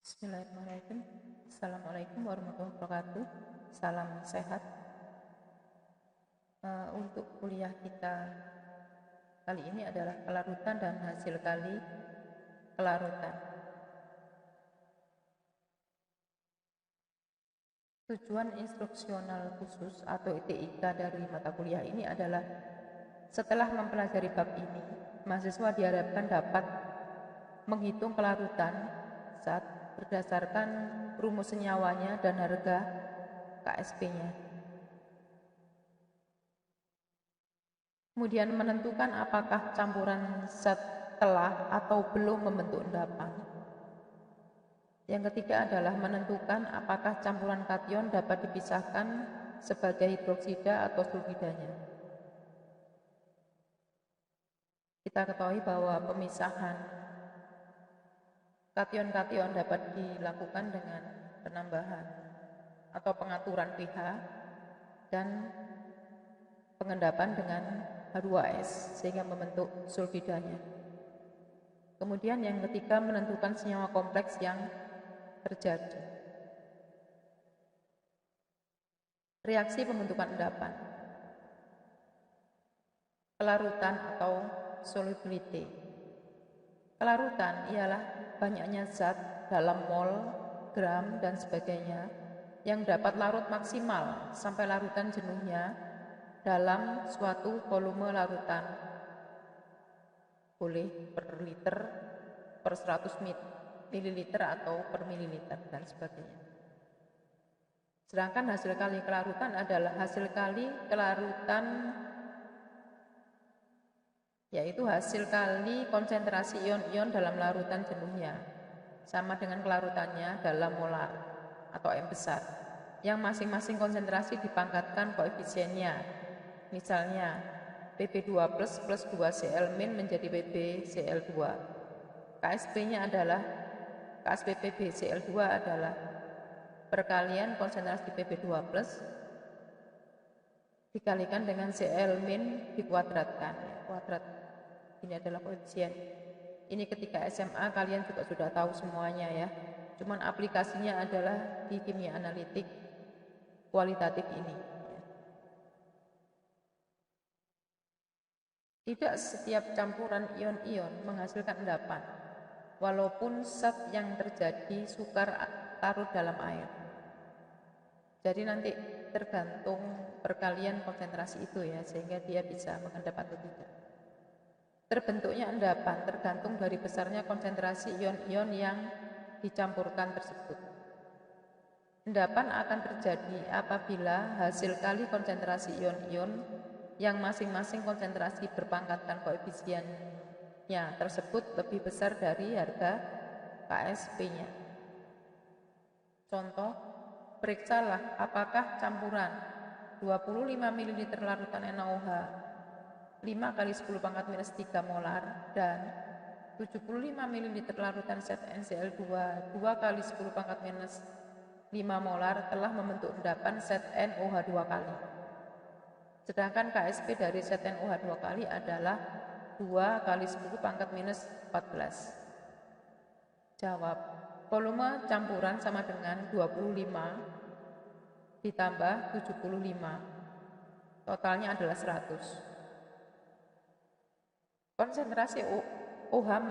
Bismillahirrahmanirrahim. Assalamualaikum warahmatullahi wabarakatuh. Salam sehat. Untuk kuliah kita kali ini adalah kelarutan dan hasil kali kelarutan. Tujuan instruksional khusus atau ITIK dari mata kuliah ini adalah setelah mempelajari bab ini, mahasiswa diharapkan dapat menghitung kelarutan zat berdasarkan rumus senyawanya dan harga KSP-nya. Kemudian menentukan apakah campuran zat telah atau belum membentuk endapan. Yang ketiga adalah menentukan apakah campuran kation dapat dipisahkan sebagai hidroksida atau sulfidanya. Kita ketahui bahwa pemisahan kation-kation dapat dilakukan dengan penambahan atau pengaturan pH dan pengendapan dengan H2S sehingga membentuk sulfidanya. Kemudian yang ketiga menentukan senyawa kompleks yang terjadi. Reaksi pembentukan endapan. Kelarutan atau solubility. Kelarutan ialah banyaknya zat dalam mol, gram, dan sebagainya yang dapat larut maksimal sampai larutan jenuhnya dalam suatu volume larutan. Boleh per liter, per 100 mililiter atau per mililiter dan sebagainya. Sedangkan hasil kali kelarutan adalah hasil kali kelarutan, yaitu hasil kali konsentrasi ion-ion dalam larutan jenuhnya sama dengan kelarutannya dalam molar atau M besar yang masing-masing konsentrasi dipangkatkan koefisiennya. Misalnya Pb2 plus 2Cl min menjadi PbCl2. KSP-nya adalah KSP PbCl2 adalah perkalian konsentrasi Pb2 plus dikalikan dengan Cl min dikuadratkan. Kuadrat ini adalah koefisien. Ini ketika SMA kalian juga sudah tahu semuanya ya. Cuman aplikasinya adalah di kimia analitik kualitatif ini. Tidak setiap campuran ion-ion menghasilkan endapan, walaupun zat yang terjadi sukar larut dalam air. Jadi nanti tergantung perkalian konsentrasi itu ya, sehingga dia bisa mengendap atau tidak. Terbentuknya endapan tergantung dari besarnya konsentrasi ion-ion yang dicampurkan tersebut. Endapan akan terjadi apabila hasil kali konsentrasi ion-ion yang masing-masing konsentrasi berpangkatkan koefisiennya tersebut lebih besar dari harga KSP-nya. Contoh, periksalah apakah campuran 25 ml larutan NaOH 5 kali 10 pangkat minus 3 molar dan 75 ml larutan ZnCl2 2 kali 10 pangkat minus 5 molar telah membentuk endapan ZnOH 2 kali. Sedangkan KSP dari ZnOH 2 kali adalah 2 kali 10 pangkat minus 14. Jawab, volume campuran sama dengan 25 ditambah 75. Totalnya adalah 100. Konsentrasi OH-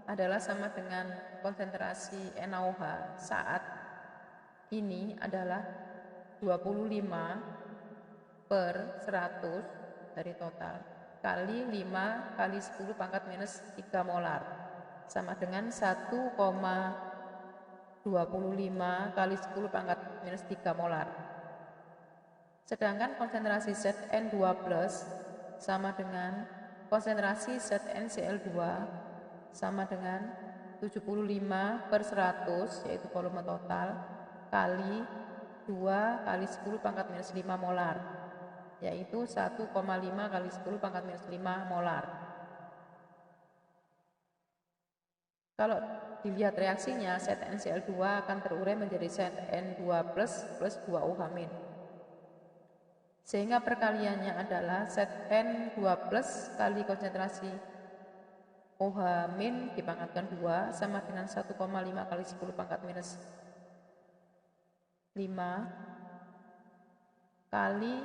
adalah sama dengan konsentrasi NaOH saat ini adalah 25 per 100 dari total kali 5 kali 10 pangkat minus 3 molar sama dengan 1,25 kali 10 pangkat minus 3 molar. Sedangkan konsentrasi Zn2 plus sama dengan konsentrasi ZnCl2 sama dengan 75 per 100 yaitu volume total kali 2 kali 10 pangkat minus 5 molar yaitu 1,5 kali 10 pangkat minus 5 molar. Kalau dilihat reaksinya, ZnCl2 akan terurai menjadi Zn2 plus 2OH-. Sehingga perkaliannya adalah Zn2 plus kali konsentrasi OH min dipangkatkan 2 sama dengan 1,5 kali 10 pangkat minus 5 kali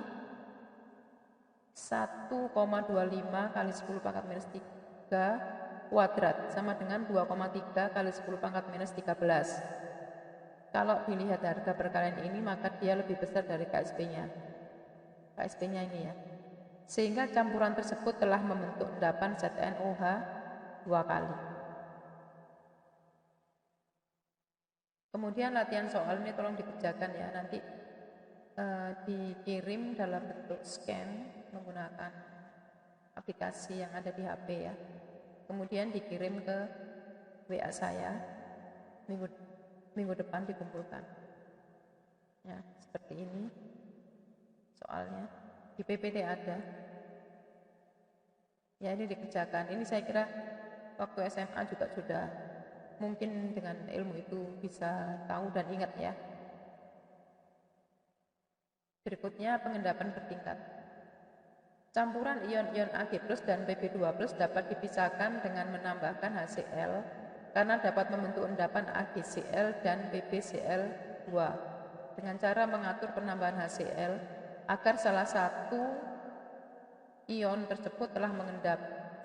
1,25 kali 10 pangkat minus 3 kuadrat sama dengan 2,3 kali 10 pangkat minus 13. Kalau dilihat harga perkalian ini maka dia lebih besar dari KSP-nya. KSP-nya ini ya. Sehingga campuran tersebut telah membentuk endapan ZnOH 2 kali. Kemudian latihan soal ini tolong dikerjakan ya, nanti dikirim dalam bentuk scan menggunakan aplikasi yang ada di HP ya. Kemudian dikirim ke WA saya, minggu depan dikumpulkan. Ya, seperti ini soalnya. Di PPT ada. Ya, ini dikerjakan. Ini saya kira waktu SMA juga sudah, mungkin dengan ilmu itu bisa tahu dan ingat ya. Berikutnya pengendapan bertingkat. Campuran ion-ion Ag+ dan Pb2+ dapat dipisahkan dengan menambahkan HCl karena dapat membentuk endapan AgCl dan PbCl2 dengan cara mengatur penambahan HCl agar salah satu ion tersebut telah mengendap,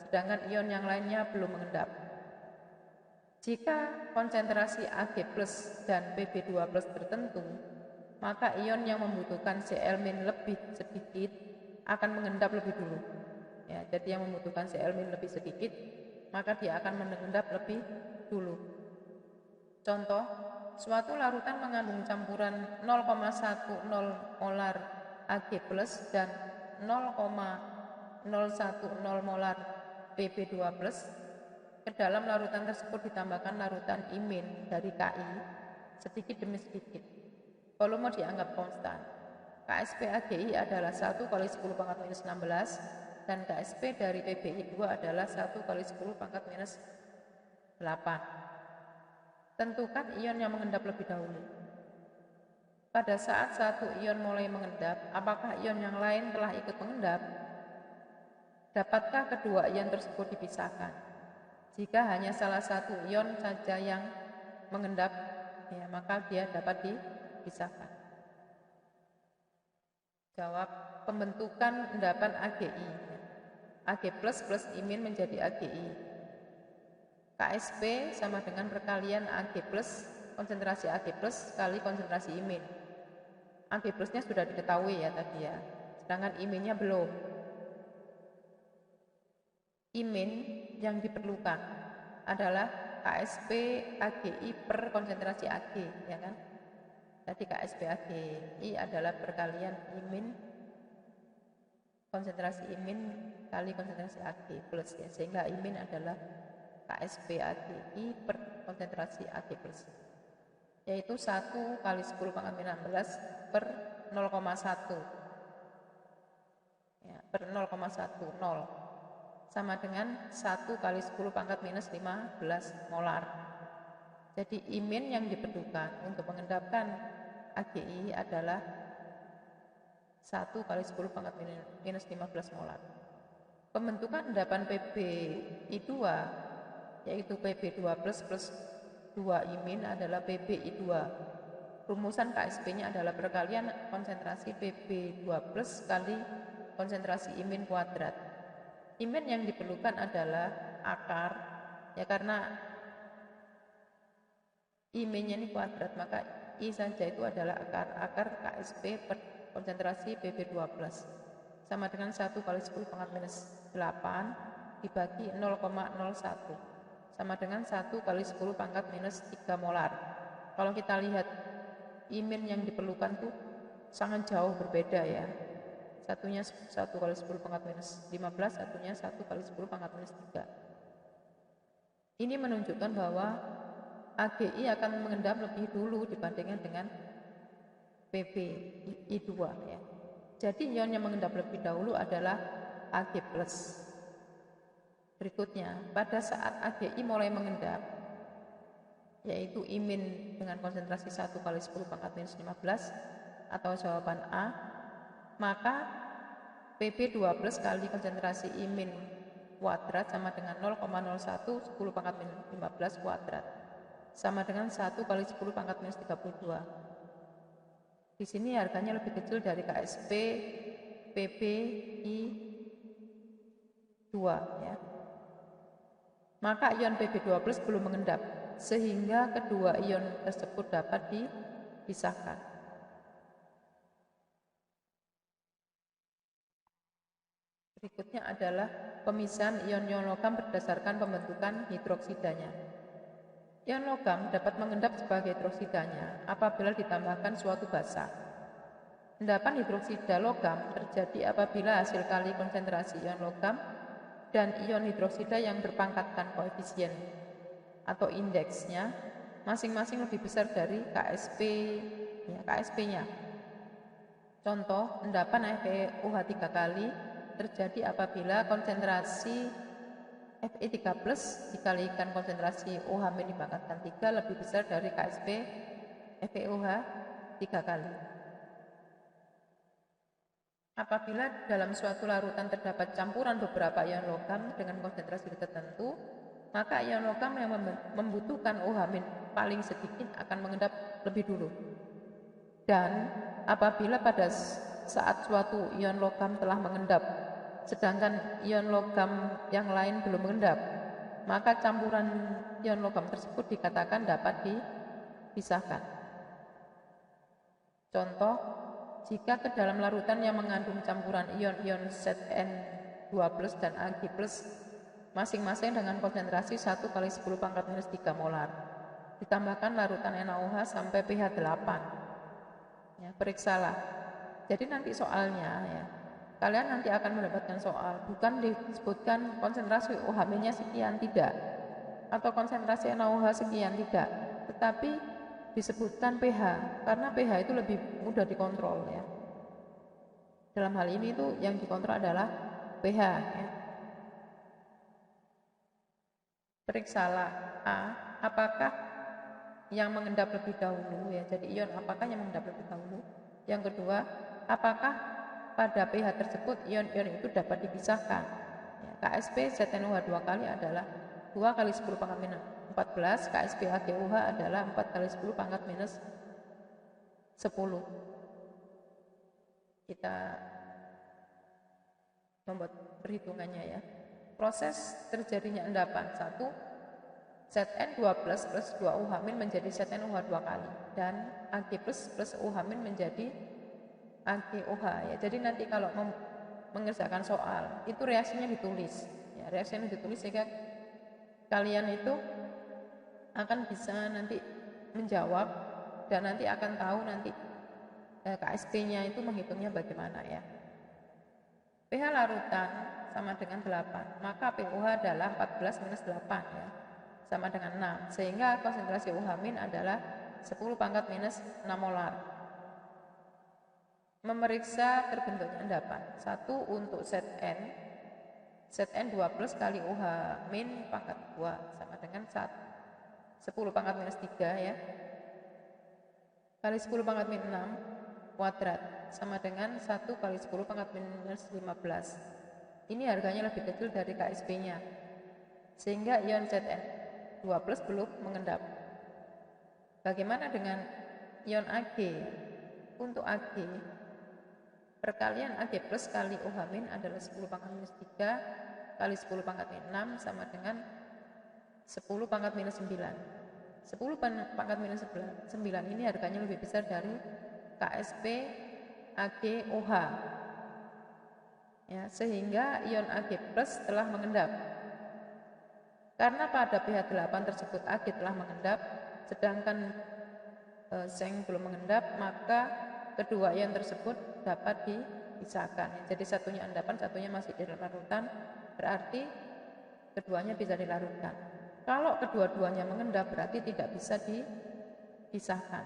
sedangkan ion yang lainnya belum mengendap. Jika konsentrasi Ag+ dan Pb2+ tertentu, maka ion yang membutuhkan Cl- lebih sedikit akan mengendap lebih dulu. Ya, jadi yang membutuhkan Cl- lebih sedikit, maka dia akan mengendap lebih dulu. Contoh, suatu larutan mengandung campuran 0,10 molar Ag+ dan 0,010 molar Pb2+. Ke dalam larutan tersebut ditambahkan larutan imin dari Ki sedikit demi sedikit. Volume dianggap konstan. KSP AgI adalah 1 kali 10 pangkat minus 16 dan KSP dari PbI2 adalah 1 kali 10 pangkat minus 8. Tentukan ion yang mengendap lebih dahulu. Pada saat satu ion mulai mengendap, apakah ion yang lain telah ikut mengendap? Dapatkah kedua ion tersebut dipisahkan? Jika hanya salah satu ion saja yang mengendap, ya, maka dia dapat dipisahkan. Jawab, pembentukan endapan AgI. Ag+ plus imin menjadi AgI. KSP sama dengan perkalian Ag+, konsentrasi Ag+ kali konsentrasi imin. Ag+-nya sudah diketahui ya tadi ya, sedangkan iminnya belum. Imin yang diperlukan adalah KSP AgI per konsentrasi Ag, ya kan? Jadi KSP AgI adalah perkalian imin, konsentrasi imin kali konsentrasi Ag plus ya, sehingga imin adalah KSP AgI per konsentrasi Ag plus, yaitu 1 kali 10 pangkat minus 16 per 0,1 ya, per 0,10 sama dengan 1 kali 10 pangkat minus 15 molar. Jadi imin yang diperlukan untuk mengendapkan AgI adalah 1 kali 10 pangkat minus 15 molar. Pembentukan endapan PbI2 yaitu Pb2+ plus 2 imin adalah PbI2. Rumusan KSP-nya adalah perkalian konsentrasi Pb2+ kali konsentrasi imin kuadrat. Imin yang diperlukan adalah akar, ya karena iminnya ini kuadrat, maka I saja itu adalah akar KSP per konsentrasi Pb2+, sama dengan 1 kali 10 pangkat minus 8 dibagi 0,01, sama dengan 1 kali 10 pangkat minus 3 molar. Kalau kita lihat imin yang diperlukan tuh sangat jauh berbeda ya. Satunya 1 kali 10 pangkat minus 15, satunya 1 kali 10 pangkat minus 3. Ini menunjukkan bahwa AgI akan mengendap lebih dulu dibandingkan dengan PbI2 ya. Jadi ion yang mengendap lebih dahulu adalah Ag+. Berikutnya, pada saat AgI mulai mengendap, yaitu imin dengan konsentrasi 1 kali 10 pangkat minus 15 atau jawaban A, maka Pb2+ kali konsentrasi imin kuadrat sama dengan 0,01 10 pangkat minus 15 kuadrat sama dengan 1 kali 10 pangkat minus 32. Di sini harganya lebih kecil dari KSP PbI 2 ya. Maka ion Pb2+ belum mengendap sehingga kedua ion tersebut dapat dipisahkan. Berikutnya adalah pemisahan ion-ion logam berdasarkan pembentukan hidroksidanya. Ion logam dapat mengendap sebagai hidroksidanya apabila ditambahkan suatu basa. Endapan hidroksida logam terjadi apabila hasil kali konsentrasi ion logam dan ion hidroksida yang berpangkatkan koefisien atau indeksnya masing-masing lebih besar dari KSP-nya. Contoh, endapan FeOH 3 kali terjadi apabila konsentrasi Fe3+ dikalikan konsentrasi OH- dipangkatkan 3 lebih besar dari KSP FeOH 3 kali. Apabila dalam suatu larutan terdapat campuran beberapa ion logam dengan konsentrasi tertentu, maka ion logam yang membutuhkan OH- paling sedikit akan mengendap lebih dulu. Dan apabila pada saat suatu ion logam telah mengendap, sedangkan ion logam yang lain belum mengendap, maka campuran ion logam tersebut dikatakan dapat dipisahkan. Contoh, jika ke dalam larutan yang mengandung campuran ion-ion Zn2+ dan Ag+, masing-masing dengan konsentrasi 1 kali 10 pangkat minus 3 molar, ditambahkan larutan NaOH sampai pH 8. Ya, periksalah. Jadi nanti soalnya ya, kalian nanti akan mendapatkan soal, bukan disebutkan konsentrasi OH-nya sekian, tidak, atau konsentrasi NaOH sekian, tidak, tetapi disebutkan pH, karena pH itu lebih mudah dikontrol ya. Dalam hal ini itu yang dikontrol adalah pH ya. Periksalah A, apakah yang mengendap lebih dahulu ya. Jadi ion apakah yang mengendap lebih dahulu? Yang kedua, apakah pada pH tersebut ion-ion itu dapat dipisahkan? Ya, KSP ZnOH 2 kali adalah 2 kali 10 pangkat minus 14, KSP AgOH adalah 4 kali 10 pangkat minus 10. Kita membuat perhitungannya ya. Proses terjadinya endapan 1, Zn2+ plus 2OH- menjadi ZnOH 2 kali dan Ag+ plus OH- menjadi AgOH ya. Jadi nanti kalau mengerjakan soal itu reaksinya ditulis ya, reaksinya ditulis sehingga kalian itu akan bisa nanti menjawab dan nanti akan tahu nanti KSP-nya itu menghitungnya bagaimana ya. pH larutan sama dengan 8, maka pOH adalah 14 minus 8 ya, sama dengan 6, sehingga konsentrasi OH- adalah 10 pangkat minus 6 molar. Memeriksa terbentuknya endapan. 1 untuk Zn2+ kali OH- pangkat 2 sama dengan 10 pangkat minus 3 ya, kali 10 pangkat minus 6 kuadrat sama dengan 1 kali 10 pangkat minus 15. Ini harganya lebih kecil dari KSP-nya, sehingga ion Zn2+ belum mengendap. Bagaimana dengan ion Ag? Untuk Ag, perkalian Ag+ kali OH- adalah 10 pangkat minus 3 kali 10 pangkat minus 6 sama dengan 10 pangkat minus 9. 10 pangkat minus 9 ini harganya lebih besar dari KSP AgOH ya, sehingga ion Ag+ telah mengendap. Karena pada pH 8 tersebut Ag telah mengendap sedangkan Zn belum mengendap, maka kedua ion tersebut dapat dipisahkan. Jadi satunya endapan, satunya masih di larutan, berarti keduanya bisa dilarutkan. Kalau kedua-duanya mengendap berarti tidak bisa dipisahkan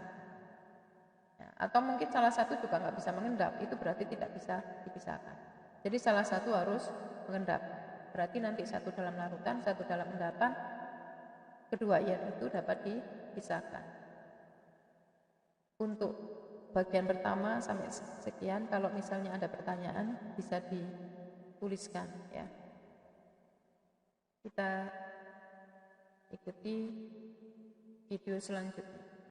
ya, atau mungkin salah satu juga nggak bisa mengendap, itu berarti tidak bisa dipisahkan. Jadi salah satu harus mengendap, berarti nanti satu dalam larutan, satu dalam endapan, kedua ion itu dapat dipisahkan. Untuk bagian pertama sampai sekian, kalau misalnya ada pertanyaan bisa dituliskan ya. Kita ikuti video selanjutnya.